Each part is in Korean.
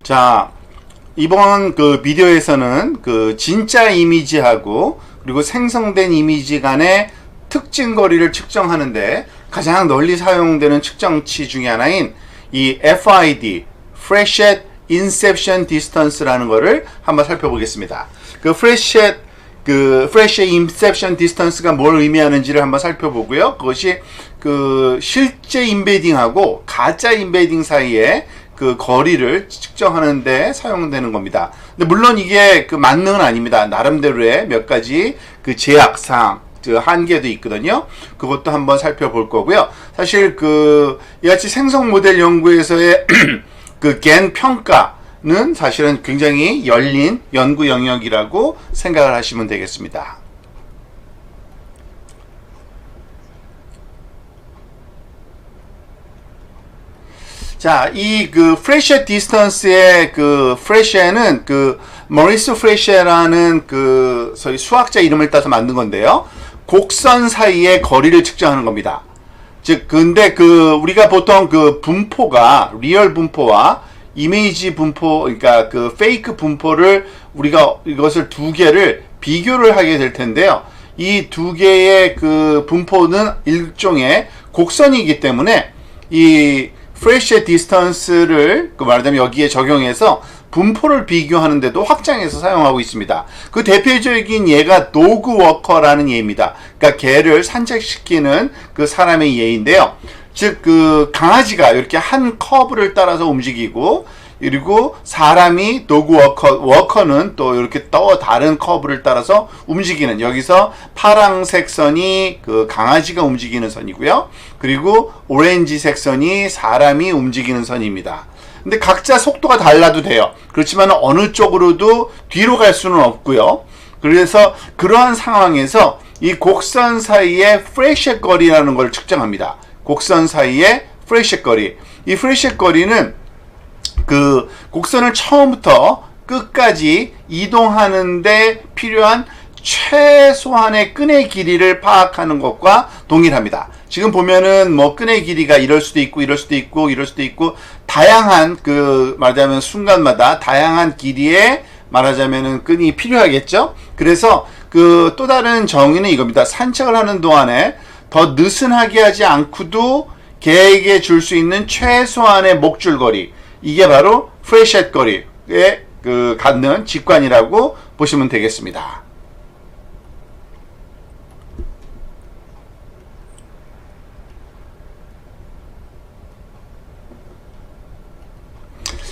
자, 이번 그 비디오에서는 그 진짜 이미지하고 그리고 생성된 이미지 간의 특징 거리를 측정하는데 가장 널리 사용되는 측정치 중에 하나인 이 FID, Freshet Inception Distance라는 거를 한번 살펴보겠습니다. 그 Freshet Inception Distance가 뭘 의미하는지를 한번 살펴보고요. 그것이 그 실제 인베딩하고 가짜 인베딩 사이에 그 거리를 측정하는데 사용되는 겁니다. 근데 물론 이게 그 만능은 아닙니다. 나름대로의 몇 가지 그 제약사항, 그 한계도 있거든요. 그것도 한번 살펴볼 거고요. 사실 그 이같이 생성 모델 연구에서의 그 겐 평가는 사실은 굉장히 열린 연구 영역이라고 생각을 하시면 되겠습니다. 자, 이 그 프레셰 디스턴스의 그 프레셰는 그 머리스 프레셰라는 그 소위 수학자 이름을 따서 만든 건데요. 곡선 사이의 거리를 측정하는 겁니다. 즉, 근데 그 우리가 보통 그 분포가 리얼 분포와 이미지 분포, 그러니까 그 페이크 분포를 우리가 이것을 두 개를 비교를 하게 될 텐데요. 이 두 개의 그 분포는 일종의 곡선이기 때문에 이 프레셰 디스턴스를 그 말하자면 여기에 적용해서 분포를 비교하는데도 확장해서 사용하고 있습니다. 그 대표적인 예가 도그 워커라는 예입니다. 그러니까 개를 산책시키는 그 사람의 예인데요. 즉 그 강아지가 이렇게 한 커브를 따라서 움직이고 그리고 사람이 도그 워커는 또 이렇게 또 다른 커브를 따라서 움직이는, 여기서 파랑색 선이 그 강아지가 움직이는 선이고요. 그리고 오렌지색 선이 사람이 움직이는 선입니다. 근데 각자 속도가 달라도 돼요. 그렇지만 어느 쪽으로도 뒤로 갈 수는 없고요. 그래서 그러한 상황에서 이 곡선 사이의 프레셰 거리라는 걸 측정합니다. 곡선 사이의 프레셰 거리. 이 프레셰 거리는 그 곡선을 처음부터 끝까지 이동하는데 필요한 최소한의 끈의 길이를 파악하는 것과 동일합니다. 지금 보면은 뭐 끈의 길이가 이럴 수도 있고 이럴 수도 있고 이럴 수도 있고 다양한 그 말하자면 순간마다 다양한 길이의 말하자면은 끈이 필요하겠죠. 그래서 그 또 다른 정의는 이겁니다. 산책을 하는 동안에 더 느슨하게 하지 않고도 개에게 줄 수 있는 최소한의 목줄거리, 이게 바로 프레셰 거리에 그 갖는 직관이라고 보시면 되겠습니다.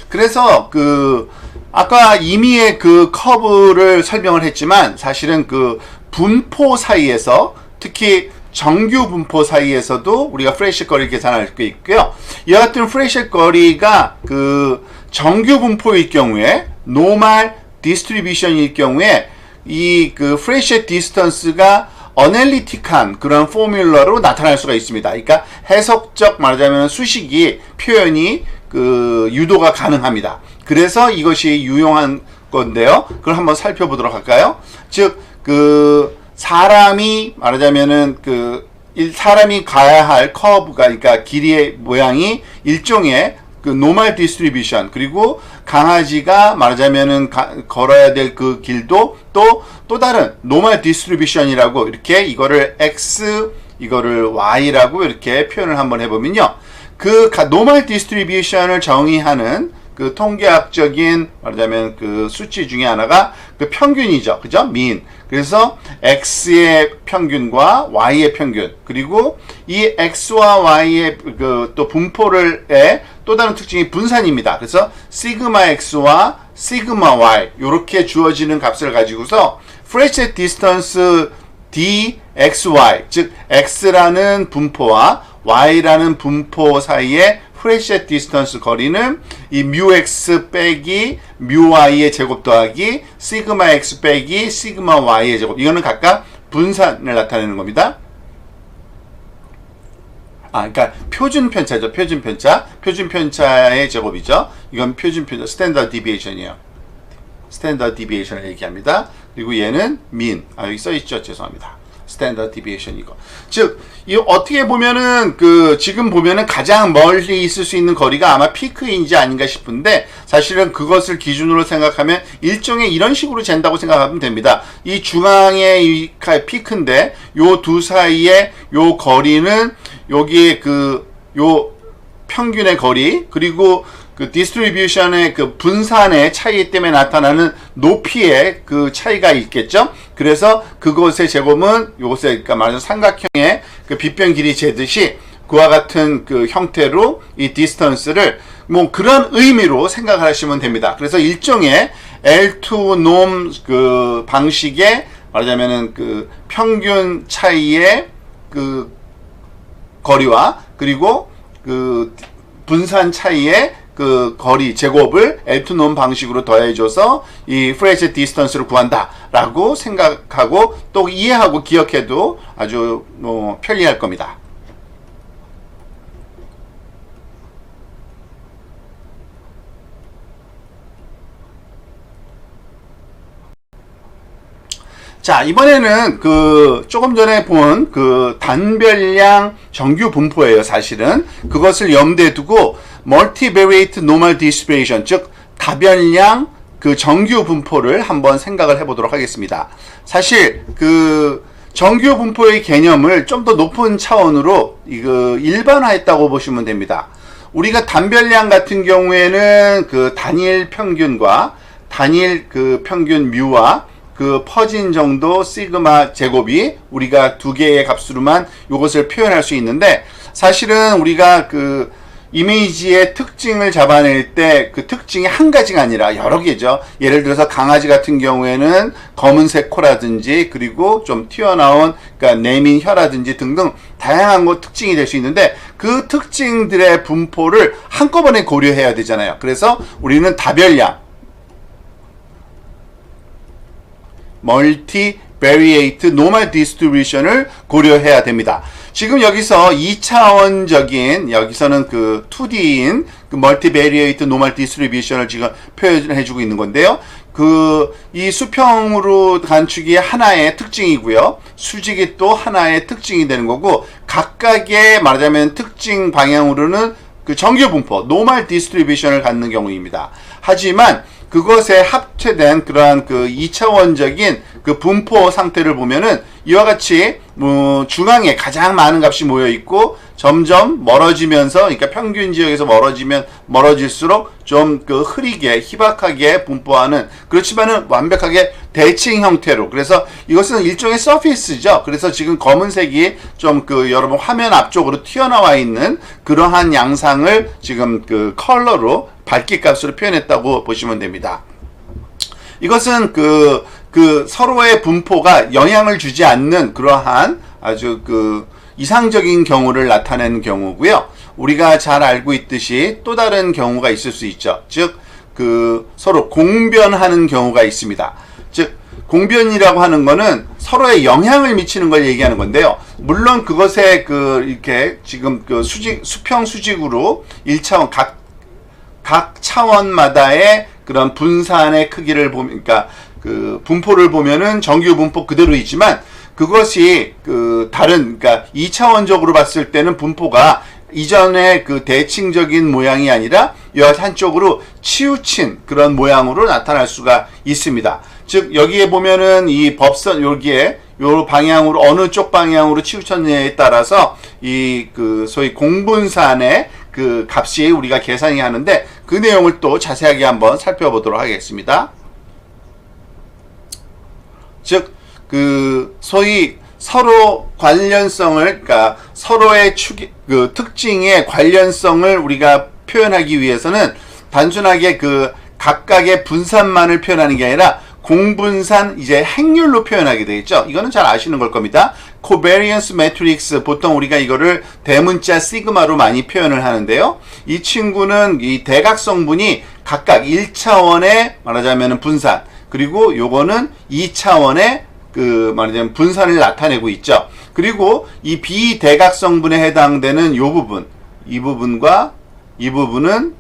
그래서 그 아까 임의의 그 커브를 설명을 했지만 사실은 그 분포 사이에서 특히 정규 분포 사이에서도 우리가 프레셰 거리를 계산할 수 있고요. 이와 같은 프레셰 거리가 그 정규 분포일 경우에 노멀 디스트리뷰션일 경우에 이 그 프레셰 디스턴스가 어널리틱한 그런 포뮬러로 나타날 수가 있습니다. 그러니까 해석적 말하자면 수식이 표현이 그 유도가 가능합니다. 그래서 이것이 유용한 건데요. 그걸 한번 살펴보도록 할까요? 즉 그 사람이 말하자면은 그 사람이 가야 할 커브가, 그러니까 길이의 모양이 일종의 그 노멀 디스트리뷰션, 그리고 강아지가 말하자면은 걸어야 될 그 길도 또 다른 노멀 디스트리뷰션이라고 이렇게 이거를 X 이거를 Y라고 이렇게 표현을 한번 해보면요. 그 노멀 디스트리뷰션을 정의하는 그 통계학적인 말하자면 그 수치 중에 하나가 그 평균이죠. 그죠? 민. 그래서 X의 평균과 Y의 평균, 그리고 이 X와 Y의 그 또 분포를의 또 다른 특징이 분산입니다. 그래서 시그마 X와 시그마 Y 이렇게 주어지는 값을 가지고서 프레셰 디스턴스 dxy, 즉 X라는 분포와 Y라는 분포 사이의 프레셰 디스턴스 거리는 이 뮤x 빼기 뮤y의 제곱 더하기 시그마 x 빼기 시그마 y의 제곱, 이거는 각각 분산을 나타내는 겁니다. 그러니까 표준 편차죠. 표준 편차. 표준 편차의 제곱이죠. 이건 표준 편차, 스탠더드 디비에이션이에요. 스탠더드 디비에이션을 얘기합니다. 그리고 얘는 민. 여기 써 있죠. 죄송합니다. 스탠다드 디비에이션 이거. 즉, 이 어떻게 보면은 지금 보면은 가장 멀리 있을 수 있는 거리가 아마 피크인지 아닌가 싶은데 사실은 그것을 기준으로 생각하면 일종의 이런 식으로 잰다고 생각하면 됩니다. 이 중앙에 이 피크인데 요 두 사이에 요 거리는 여기에 요 평균의 거리 그리고 그 디스트리뷰션의 그 분산의 차이 때문에 나타나는 높이의 그 차이가 있겠죠. 그래서 그것의 제곱은 요것에 그러니까 말하자면 삼각형의 그 빗변 길이 재듯이 그와 같은 그 형태로 이 디스턴스를 뭐 그런 의미로 생각하시면 됩니다. 그래서 일종의 L2 놈 그 방식의 말하자면은 그 평균 차이의 그 거리와 그리고 그 분산 차이의 그 거리 제곱을 L2 놈 방식으로 더해줘서 이 프레셔 디스턴스를 구한다 라고 생각하고 또 이해하고 기억해도 아주 편리할 겁니다. 자, 이번에는 조금 전에 본 단별량 정규 분포예요, 사실은. 그것을 염두에 두고 multivariate normal distribution, 즉 다별량 정규 분포를 한번 생각을 해보도록 하겠습니다. 사실 정규 분포의 개념을 좀 더 높은 차원으로 일반화했다고 보시면 됩니다. 우리가 단별량 같은 경우에는 단일 평균과 단일 평균 뮤와 퍼진 정도 시그마 제곱이 우리가 두 개의 값으로만 이것을 표현할 수 있는데 사실은 우리가 이미지의 특징을 잡아낼 때 그 특징이 한 가지가 아니라 여러 개죠. 예를 들어서 강아지 같은 경우에는 검은색 코라든지 그리고 좀 튀어나온 그러니까 내민 혀라든지 등등 다양한 특징이 될 수 있는데 그 특징들의 분포를 한꺼번에 고려해야 되잖아요. 그래서 우리는 다별량 multivariate normal distribution을 고려해야 됩니다. 지금 여기서 2차원적인 여기서는 2D인 multivariate normal distribution을 지금 표현해주고 있는 건데요. 이 수평으로 간축이 하나의 특징이고요. 수직이 또 하나의 특징이 되는 거고 각각의 말하자면 특징 방향으로는 정규 분포 normal distribution을 갖는 경우입니다. 하지만 그것에 합체된 그러한 2차원적인 분포 상태를 보면은 이와 같이 중앙에 가장 많은 값이 모여 있고 점점 멀어지면서 그러니까 평균 지역에서 멀어질수록 좀 흐리게 희박하게 분포하는 그렇지만은 완벽하게 대칭 형태로 그래서 이것은 일종의 서피스죠. 그래서 지금 검은색이 좀 여러분 화면 앞쪽으로 튀어나와 있는 그러한 양상을 지금 컬러로 밝기 값으로 표현했다고 보시면 됩니다. 이것은 서로의 분포가 영향을 주지 않는 그러한 아주 이상적인 경우를 나타내는 경우고요. 우리가 잘 알고 있듯이 또 다른 경우가 있을 수 있죠. 즉, 서로 공변하는 경우가 있습니다. 즉, 공변이라고 하는 거는 서로의 영향을 미치는 걸 얘기하는 건데요. 물론 그것에 이렇게 지금 수평 수직으로 1차원 각 차원마다의 그런 분산의 크기를 보면, 그러니까 분포를 보면은 정규 분포 그대로 있지만 그것이 다른, 그러니까 2차원적으로 봤을 때는 분포가 이전의 대칭적인 모양이 아니라 한쪽으로 치우친 그런 모양으로 나타날 수가 있습니다. 즉, 여기에 보면은 이 법선, 여기에 요 방향으로, 어느 쪽 방향으로 치우쳤느냐에 따라서 소위 공분산의 값이 우리가 계산이 하는데 그 내용을 또 자세하게 한번 살펴보도록 하겠습니다. 즉, 소위 서로 관련성을, 그러니까 서로의 특징의 관련성을 우리가 표현하기 위해서는 단순하게 각각의 분산만을 표현하는 게 아니라 공분산 이제 행률로 표현하게 되겠죠. 이거는 잘 아시는 걸 겁니다. covariance matrix, 보통 우리가 이거를 대문자 시그마로 많이 표현을 하는데요. 이 친구는 이 대각성분이 각각 1차원의 말하자면 분산, 그리고 요거는 2차원의 말하자면 분산을 나타내고 있죠. 그리고 이 비대각성분에 해당되는 요 부분, 이 부분과 이 부분은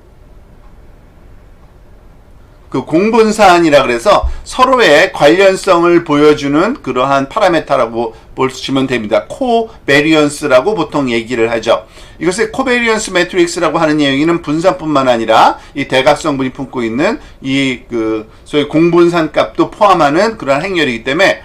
그 공분산이라 그래서 서로의 관련성을 보여주는 그러한 파라메타라고 보시면 됩니다. 코베리언스라고 보통 얘기를 하죠. 이것을 코베리언스 매트릭스라고 하는 얘기는 분산뿐만 아니라 이 대각성분이 품고 있는 이 그 소위 공분산 값도 포함하는 그러한 행렬이기 때문에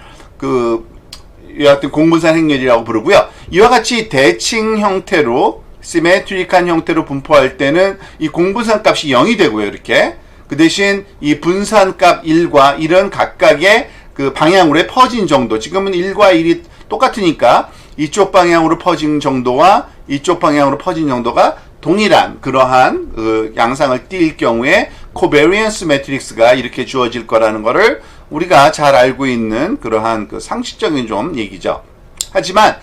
이와 같은 공분산 행렬이라고 부르고요. 이와 같이 대칭 형태로 시메트릭한 형태로 분포할 때는 이 공분산 값이 0이 되고요. 이렇게 그 대신 이 분산값 1과 1은 각각의 그 방향으로의 퍼진 정도, 지금은 1과 1이 똑같으니까 이쪽 방향으로 퍼진 정도와 이쪽 방향으로 퍼진 정도가 동일한 그러한 그 양상을 띌 경우에 코베리언스 매트릭스가 이렇게 주어질 거라는 것을 우리가 잘 알고 있는 그러한 그 상식적인 좀 얘기죠. 하지만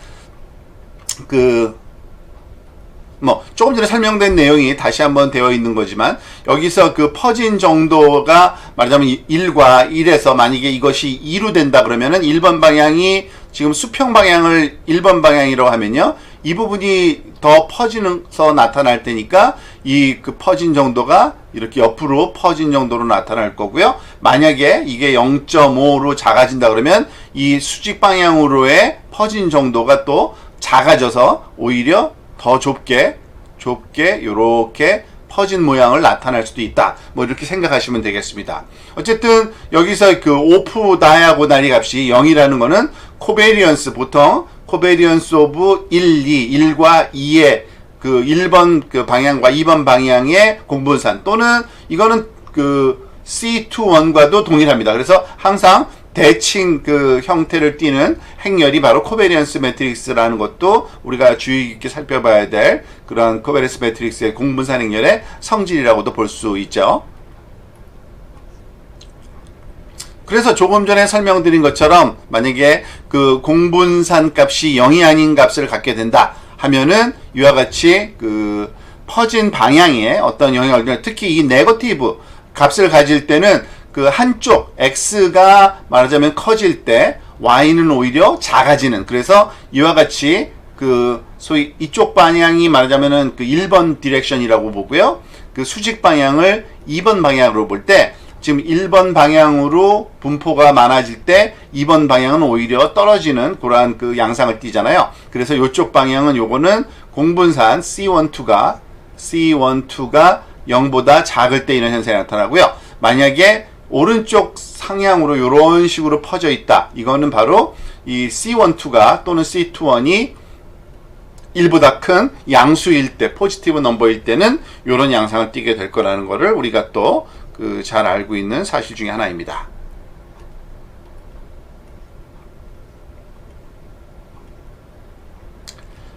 조금 전에 설명된 내용이 다시 한번 되어 있는 거지만, 여기서 그 퍼진 정도가 말하자면 1과 1에서 만약에 이것이 2로 된다 그러면은 1번 방향이 지금 수평 방향을 1번 방향이라고 하면요, 이 부분이 더 퍼지면서 나타날 테니까 이 그 퍼진 정도가 이렇게 옆으로 퍼진 정도로 나타날 거고요. 만약에 이게 0.5로 작아진다 그러면 이 수직 방향으로의 퍼진 정도가 또 작아져서 오히려 더 좁게 요렇게 퍼진 모양을 나타낼 수도 있다. 뭐 이렇게 생각하시면 되겠습니다. 어쨌든 여기서 그 오프 다이아고날이 값이 0이라는 거는 코베리언스, 보통 코베리언스 오브 1과 2의 그 1번 그 방향과 2번 방향의 공분산, 또는 이거는 그 C21과도 동일합니다. 그래서 항상 대칭 그 형태를 띠는 행렬이 바로 코베리언스 매트릭스라는 것도 우리가 주의 깊게 살펴봐야 될 그런 코베리언스 매트릭스의 공분산 행렬의 성질이라고도 볼 수 있죠. 그래서 조금 전에 설명드린 것처럼 만약에 그 공분산 값이 0이 아닌 값을 갖게 된다 하면은 이와 같이 그 퍼진 방향에 어떤 영향을, 특히 이 네거티브 값을 가질 때는 그 한쪽 x가 말하자면 커질 때 y는 오히려 작아지는, 그래서 이와 같이 그 소위 이쪽 방향이 말하자면은 그 1번 디렉션이라고 보고요. 그 수직 방향을 2번 방향으로 볼 때 지금 1번 방향으로 분포가 많아질 때 2번 방향은 오히려 떨어지는 그러한 그 양상을 띠잖아요. 그래서 이쪽 방향은 요거는 공분산 C12가 0보다 작을 때 이런 현상이 나타나고요. 만약에 오른쪽 상향으로 이런 식으로 퍼져 있다, 이거는 바로 이 C12가 또는 C21이 1보다 큰 양수일 때, 포지티브 넘버일 때는 이런 양상을 띠게 될 거라는 거를 우리가 또 그 잘 알고 있는 사실 중에 하나입니다.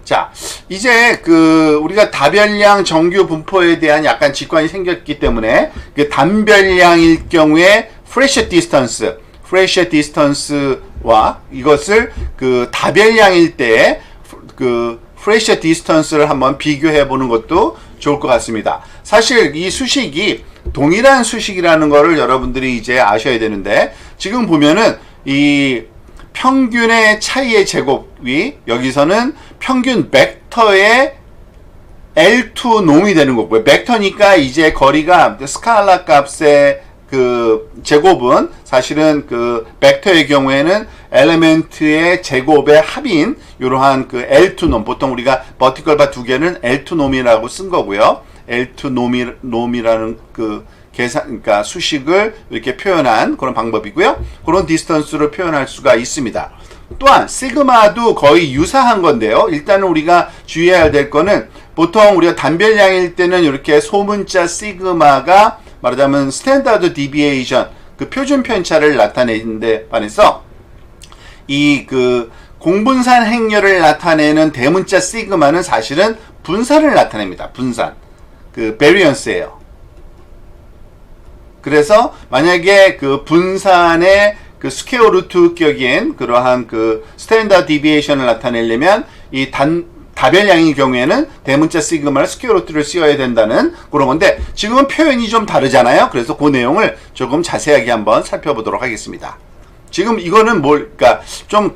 자, 이제 그 우리가 다별량 정규 분포에 대한 약간 직관이 생겼기 때문에 그 단별량일 경우에 프레셔 디스턴스와 이것을 그 다별량일 때 그 프레셔 디스턴스를 한번 비교해 보는 것도 좋을 것 같습니다. 사실 이 수식이 동일한 수식이라는 거를 여러분들이 이제 아셔야 되는데, 지금 보면은 이 평균의 차이의 제곱이 여기서는 평균 벡터의 L2 놈이 되는 거고요. 벡터니까 이제 거리가 스칼라 값의 그 제곱은 사실은 그 벡터의 경우에는 엘리멘트의 제곱의 합인 이러한 그 L2 놈, 보통 우리가 버티컬 바 두 개는 L2 놈이라고 쓴 거고요. L2 놈이라는 그 계산, 그러니까 수식을 이렇게 표현한 그런 방법이고요. 그런 디스턴스를 표현할 수가 있습니다. 또한 시그마도 거의 유사한 건데요. 일단은 우리가 주의해야 될 거는, 보통 우리가 단별량일 때는 이렇게 소문자 시그마가 말하자면 스탠다드 디비에이션, 그 표준 편차를 나타내는데 반해서 이 그 공분산 행렬을 나타내는 대문자 시그마는 사실은 분산을 나타냅니다. 분산. 그 베리언스예요. 그래서 만약에 그 분산의 그 스퀘어 루트 격인 그러한 그 스탠다드 디비에이션을 나타내려면 이 다별량의 경우에는 대문자 시그마를 스퀘어 루트를 씌워야 된다는 그런 건데, 지금은 표현이 좀 다르잖아요. 그래서 그 내용을 조금 자세하게 한번 살펴보도록 하겠습니다. 지금 이거는 뭘까? 좀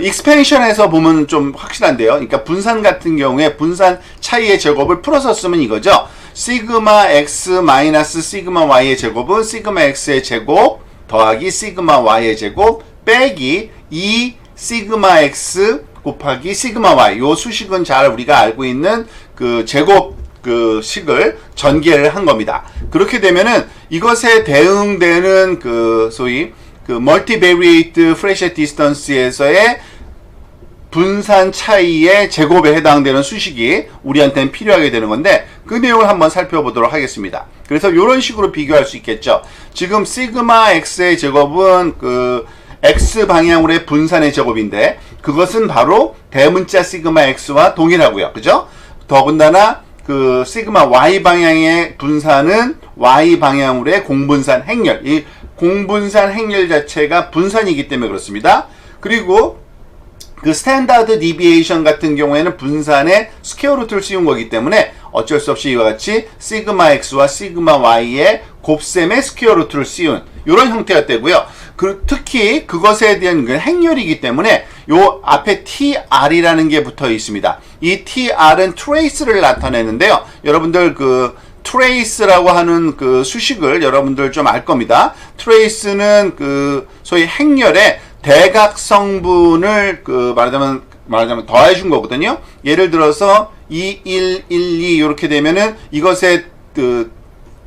익스펜션에서 보면 좀 확실한데요. 그러니까 분산 같은 경우에 분산 차이의 제곱을 풀어서 쓰면 이거죠. 시그마 x 마이너스 시그마 y의 제곱은 시그마 x의 제곱 더하기 시그마 y의 제곱 빼기 2 시그마 x 곱하기 시그마 y. 요 수식은 잘 우리가 알고 있는 그 제곱 그 식을 전개를 한 겁니다. 그렇게 되면은 이것에 대응되는 그 소위 그 멀티베리에이트 프레셔 디스턴스에서의 분산 차이의 제곱에 해당되는 수식이 우리한테는 필요하게 되는 건데 그 내용을 한번 살펴보도록 하겠습니다. 그래서 이런 식으로 비교할 수 있겠죠. 지금 시그마 x의 제곱은 그 x 방향으로의 분산의 제곱인데 그것은 바로 대문자 시그마 x와 동일하고요. 그죠? 더군다나 그 시그마 y 방향의 분산은 y 방향으로의 공분산 행렬. 이 공분산 행렬 자체가 분산이기 때문에 그렇습니다. 그리고 그 스탠다드 디비에이션 같은 경우에는 분산의 스퀘어 루트를 씌운 거기 때문에 어쩔 수 없이 이와 같이 시그마 x와 시그마 y의 곱셈의 스퀘어 루트를 씌운 이런 형태가 되고요. 특히 그것에 대한 행렬이기 때문에 요 앞에 tr이라는 게 붙어 있습니다. 이 tr은 트레이스를 나타내는데요. 여러분들 그 트레이스라고 하는 그 수식을 여러분들 좀 알 겁니다. 트레이스는 그 소위 행렬의 대각 성분을 그 말하자면 더해준 거거든요. 예를 들어서 2, 1, 1, 2 이렇게 되면은 이것의 그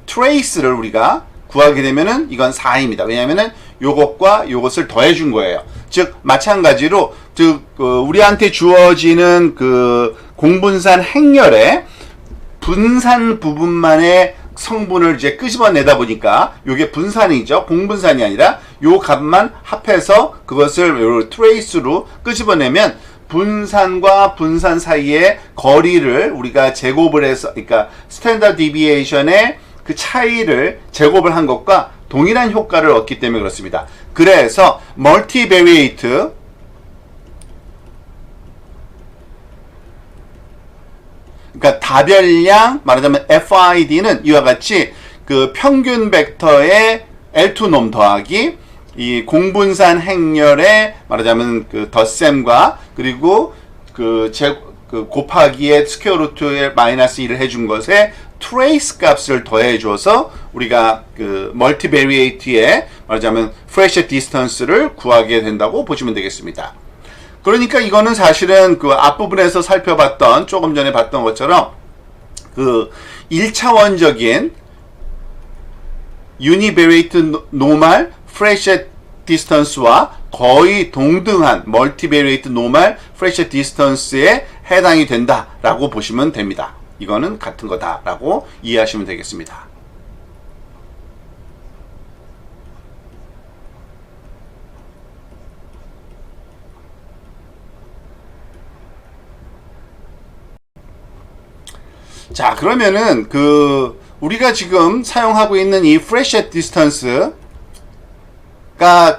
트레이스를 우리가 구하게 되면은 이건 4입니다. 왜냐면은 요것과 요것을 더해준 거예요. 즉 마찬가지로 우리한테 주어지는 그 공분산 행렬의 분산 부분만의 성분을 이제 끄집어내다 보니까 요게 분산이죠. 공분산이 아니라 요 값만 합해서 그것을 요 트레이스로 끄집어내면 분산과 분산 사이의 거리를 우리가 제곱을 해서 그러니까 스탠다드 디비에이션의 그 차이를 제곱을 한 것과 동일한 효과를 얻기 때문에 그렇습니다. 그래서 멀티베리에이트 그러니까 다별량 말하자면 FID는 이와 같이 그 평균 벡터의 L2놈 더하기 이 공분산 행렬의 말하자면 그 덧셈과 그리고 그 곱하기의 스퀘어 루트의 마이너스 1을 해준 것에 트레이스 값을 더해 줘서 우리가 그 멀티베리에이트의 말하자면 프레셔 디스턴스를 구하게 된다고 보시면 되겠습니다. 그러니까 이거는 사실은 그 앞부분에서 살펴봤던 조금 전에 봤던 것처럼 그 1차원적인 유니베리에이트 노멀 프레셔 디스턴스와 거의 동등한 멀티베리에이트 노멀 프레셔 디스턴스에 해당이 된다라고 보시면 됩니다. 이거는 같은 거다라고 이해하시면 되겠습니다. 자, 그러면은 그 우리가 지금 사용하고 있는 이 프레셔 디스턴스가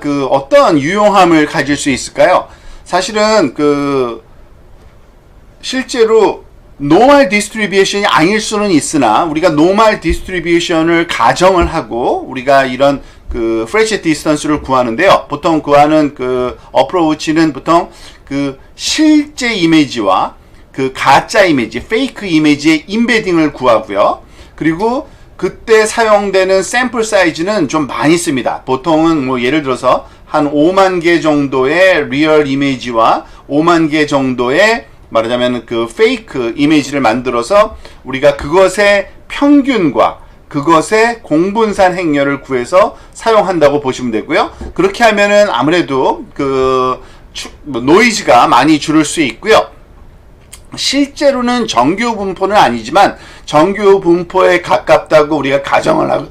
그 어떤 유용함을 가질 수 있을까요? 사실은 그 실제로 노멀 디스트리뷰션이 아닐 수는 있으나 우리가 노멀 디스트리뷰션을 가정을 하고 우리가 이런 그 프레셔 디스턴스를 구하는데요. 보통 구하는 그 어프로치는 보통 그 실제 이미지와 그 가짜 이미지, 페이크 이미지의 인베딩을 구하고요. 그리고 그때 사용되는 샘플 사이즈는 좀 많이 씁니다. 보통은 뭐 예를 들어서 한 5만 개 정도의 리얼 이미지와 5만 개 정도의 말하자면 그 페이크 이미지를 만들어서 우리가 그것의 평균과 그것의 공분산 행렬을 구해서 사용한다고 보시면 되고요. 그렇게 하면은 아무래도 그 노이즈가 많이 줄을 수 있고요. 실제로는 정규 분포는 아니지만 정규 분포에 가깝다고 우리가 가정을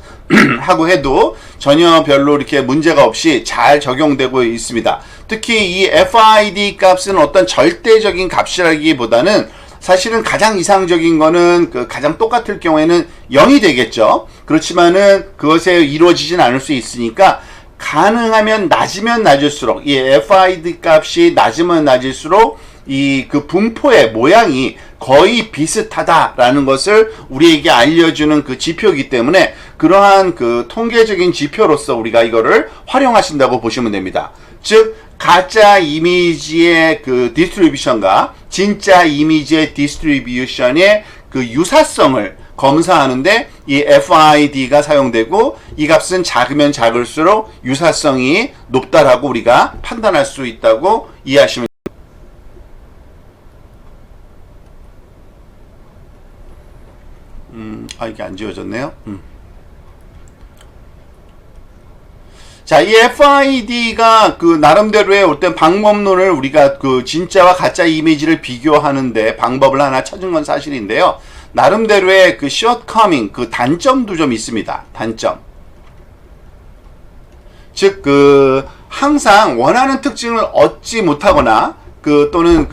하고 해도 전혀 별로 이렇게 문제가 없이 잘 적용되고 있습니다. 특히 이 FID 값은 어떤 절대적인 값이라기보다는 사실은 가장 이상적인 거는 그 가장 똑같을 경우에는 0이 되겠죠. 그렇지만은 그것에 이루어지진 않을 수 있으니까 가능하면 낮으면 낮을수록 이 FID 값이 낮으면 낮을수록 이 그 분포의 모양이 거의 비슷하다라는 것을 우리에게 알려주는 그 지표이기 때문에 그러한 그 통계적인 지표로서 우리가 이거를 활용하신다고 보시면 됩니다. 즉 가짜 이미지의 그 디스트리뷰션과 진짜 이미지의 디스트리뷰션의 그 유사성을 검사하는데 이 FID가 사용되고 이 값은 작으면 작을수록 유사성이 높다라고 우리가 판단할 수 있다고 이해하시면 이게 안 지워졌네요. 자, 이 FID가 그 나름대로의 어떤 방법론을 우리가 그 진짜와 가짜 이미지를 비교하는데 방법을 하나 찾은 건 사실인데요. 나름대로의 그 shortcoming, 그 단점도 좀 있습니다. 단점. 즉, 항상 원하는 특징을 얻지 못하거나, 또는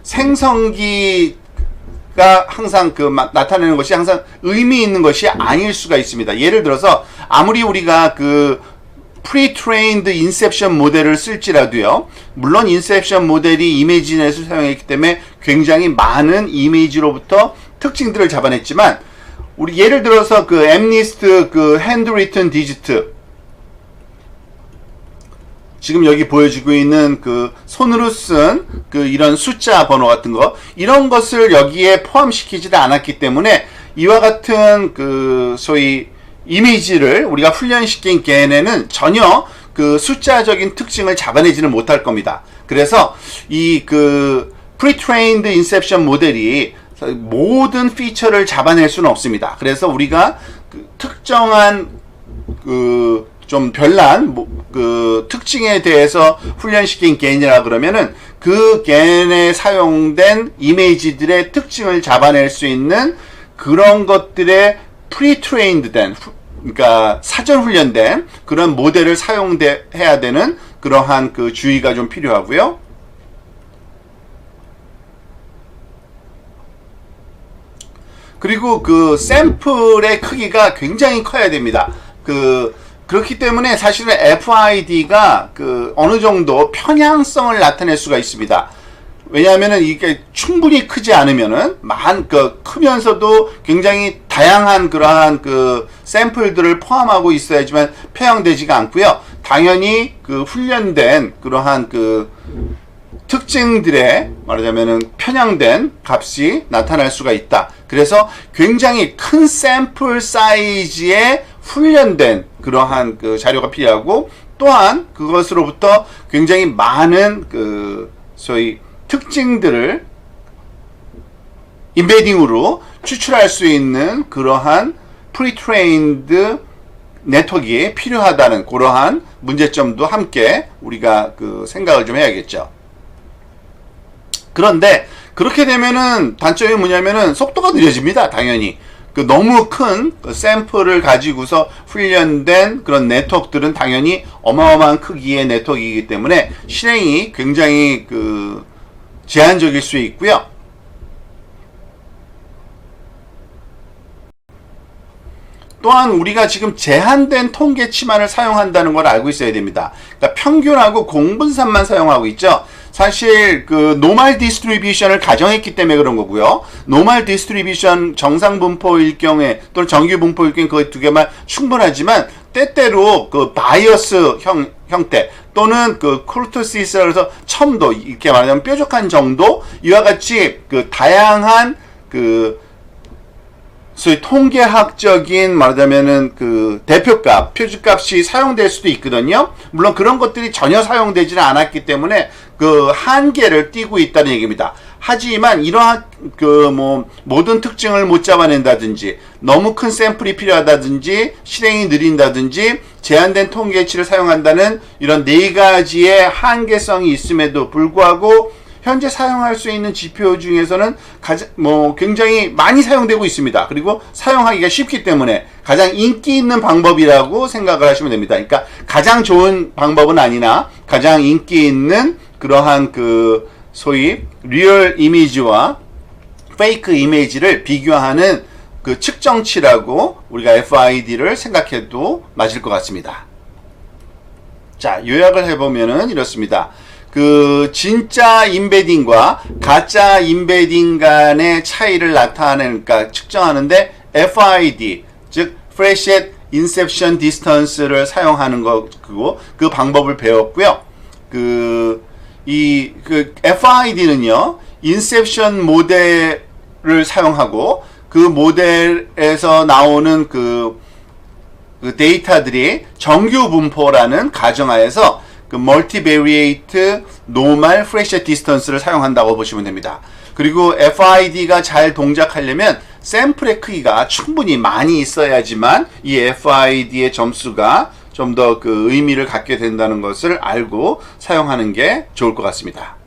생성기가 항상 나타내는 것이 항상 의미 있는 것이 아닐 수가 있습니다. 예를 들어서, 아무리 우리가 pre-trained inception 모델을 쓸지라도요, 물론 inception 모델이 이미지넷을 사용했기 때문에 굉장히 많은 이미지로부터 특징들을 잡아냈지만, 우리 예를 들어서 MNIST handwritten digit, 지금 여기 보여지고 있는 손으로 쓴 이런 숫자 번호 같은 거, 이런 것을 여기에 포함시키지도 않았기 때문에 이와 같은 소위 이미지를 우리가 훈련시킨 걔네는 전혀 숫자적인 특징을 잡아내지는 못할 겁니다. 그래서 이 pre-trained inception 모델이 모든 피처를 잡아낼 수는 없습니다. 그래서 우리가 특정한 좀 별난 특징에 대해서 훈련시킨 겐이라 그러면은 그 겐에 사용된 이미지들의 특징을 잡아낼 수 있는 그런 것들의 pre-trained 된, 그러니까 사전 훈련된 그런 모델을 사용해야 되는 그러한 주의가 좀 필요하고요. 그리고 샘플의 크기가 굉장히 커야 됩니다. 그렇기 때문에 사실은 FID가 어느 정도 편향성을 나타낼 수가 있습니다. 왜냐하면은 이게 충분히 크지 않으면은 크면서도 굉장히 다양한 그러한 샘플들을 포함하고 있어야지만 편향되지가 않고요. 당연히 훈련된 그러한 특징들에 말하자면은 편향된 값이 나타날 수가 있다. 그래서 굉장히 큰 샘플 사이즈에 훈련된 그러한 자료가 필요하고, 또한 그것으로부터 굉장히 많은 소위 특징들을 임베딩으로 추출할 수 있는 그러한 pre-trained 네트워크가 필요하다는 그러한 문제점도 함께 우리가 생각을 좀 해야겠죠. 그런데 그렇게 되면은 단점이 뭐냐면은 속도가 느려집니다. 당연히 너무 큰 샘플을 가지고서 훈련된 그런 네트워크들은 당연히 어마어마한 크기의 네트워크이기 때문에 실행이 굉장히 제한적일 수 있고요. 또한 우리가 지금 제한된 통계치만을 사용한다는 걸 알고 있어야 됩니다. 그러니까 평균하고 공분산만 사용하고 있죠. 사실 노멀 디스트리뷰션을 가정했기 때문에 그런 거고요. 노멀 디스트리뷰션 정상 분포일 경우에 또는 정규 분포일 경우에 그 두 개만 충분하지만 때때로 바이어스 형태 또는 쿠르토시스라 해서 첨도, 이렇게 말하자면 뾰족한 정도, 이와 같이 다양한 소위 통계학적인 말하자면은 대표값, 표준값이 사용될 수도 있거든요. 물론 그런 것들이 전혀 사용되지는 않았기 때문에 한계를 띠고 있다는 얘기입니다. 하지만 이러한 모든 특징을 못 잡아낸다든지, 너무 큰 샘플이 필요하다든지, 실행이 느린다든지, 제한된 통계치를 사용한다는 이런 네 가지의 한계성이 있음에도 불구하고 현재 사용할 수 있는 지표 중에서는 굉장히 많이 사용되고 있습니다. 그리고 사용하기가 쉽기 때문에 가장 인기 있는 방법이라고 생각을 하시면 됩니다. 그러니까 가장 좋은 방법은 아니나 가장 인기 있는 그러한 소위 리얼 이미지와 페이크 이미지를 비교하는 측정치라고 우리가 FID를 생각해도 맞을 것 같습니다. 자, 요약을 해보면은 이렇습니다. 진짜 임베딩과 가짜 임베딩 간의 차이를 나타내니까 측정하는데 FID, 즉 Freshet Inception Distance를 사용하는 거고, 그 방법을 배웠고요. FID는요, 인셉션 모델을 사용하고 그 모델에서 나오는 그 데이터들이 정규 분포라는 가정하에서 그 멀티베리에이트 노멀 프레셔 디스턴스를 사용한다고 보시면 됩니다. 그리고 FID가 잘 동작하려면 샘플의 크기가 충분히 많이 있어야지만 이 FID의 점수가 좀 더 그 의미를 갖게 된다는 것을 알고 사용하는 게 좋을 것 같습니다.